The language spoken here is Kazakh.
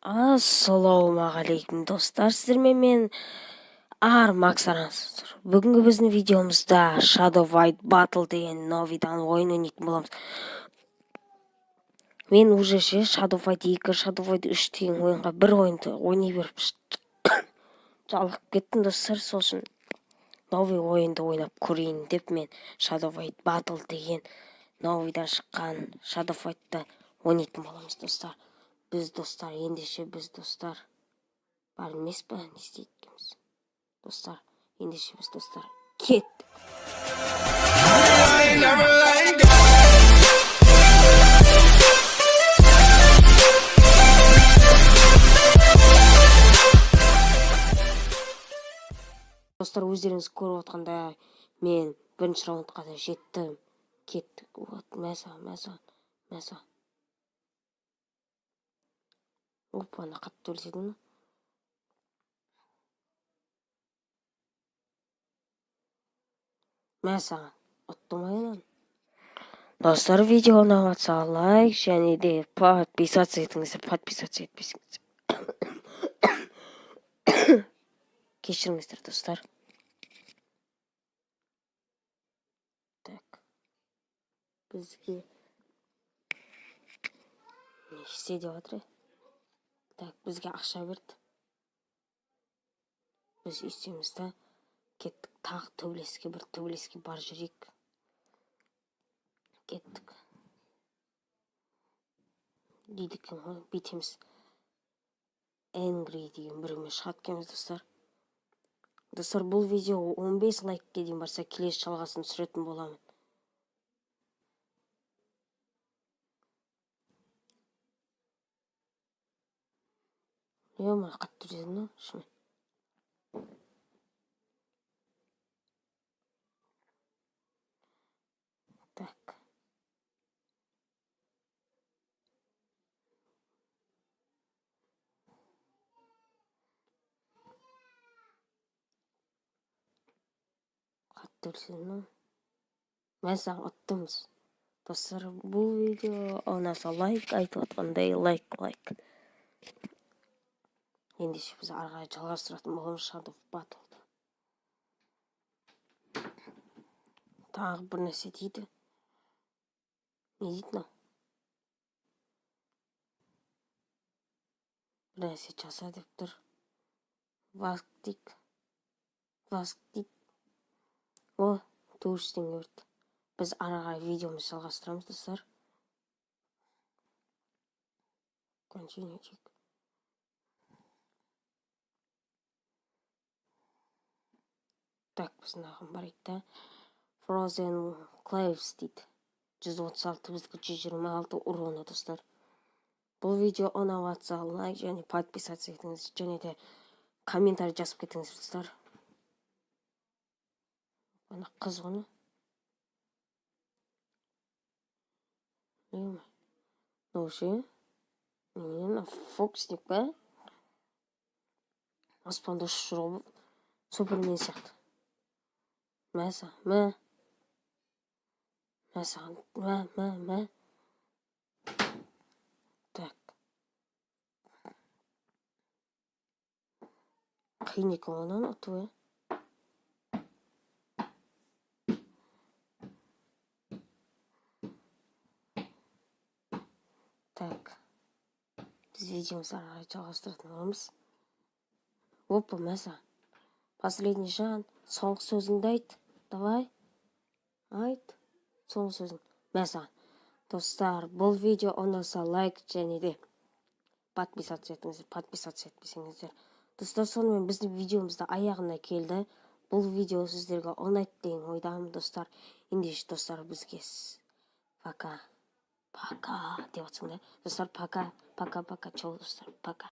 Ассалаумағалейкум достар, сіздермен мен Макс араңыздар. Бүгінгі біздің видеомызда Shadow Fight Battle деген новидан ойын ойнайтын боламыз. Мен уже Shadow Fight 2, Shadow Fight 3 деген ойынға бір ойынды ойнай беріп жалығып кеттім достар. Сол үшін новый ойынды ойнап көрейін деп мен Shadow Fight Battle деген новидан шыққан Shadow Fight'ты ойнайтын боламыз достар. Біз достар, ендеше біз достар бар емес па, не істейді екенбіз достар, ендеше біз достар кет. Достар, өздеріңіз көріп отқандай мен бірінші раундқа да жеттім. Кеттік. Вот, мәса. Опа, ана қатты өлседім. Мәса, ұттымайынан. Достар, видео ұнап жатса лайк және де подписаться етіңіздер, подписаться етпесеңіздер. Кешіріңіздер достар. Так. Бізге не істе деп жатыр? Так, бізге ақша берді. Біз істейміз да кеттік. Тағы төбелеске бар жүрек. Кеттік. Дейді екен ғой, битеміз. Angry деген біріме шығат кеміз достар. Достар, бұл видео 15 лайкке дейін барса, келесі жалғасын түсіретін боламын. Ема, қатты жүрдім, шын. Так. Қатты жүрдім. Мәса, ұттымыз. Достар, бұл видео ұнаса лайк, айтып отқандай лайк. Ендеше біз арғай жалғастыратын боламыз Shadow Battle'ды. Тағы бір нәрсе дейді. Не дейді мынау? Бір нәрсе жаса деп тұр. Вастик. О, 400 теңге берді. Біз арағай видеомыз жалғастырамыз достар. Continue чек. Так, біздің ағым бар еді. Frozen Claves дейді. 136, біздікі 126 урона достар. Бұл видео ұнап жатса лайк және подписаться етіңіз, және де комментарий жазып кетіңіз достар. Ана қыз ғыны. Ноши. Фокусник па? Аспанда ұшырып Супермен сияқты. Мәса. Так. Қиын екен онан ұтуы. Так. Біз видеомыз арағай жалғастыратын боламыз. Опа, мәса. Последний жан. Соңғы сөзіңді айт. Давай. Айт. Соңғы сөзің. Мәса. Достар, бұл видео ұнаса лайк және де подписаться етіңіздер, подписаться етпесеңіздер. Достар, сонымен біздің видеомызда аяғына келді. Бұл видео сіздерге ұнайды деген ойдамын достар. Ендеше достар, бізге пока деп жатсың да. Достар, пока. Чау достар, пока.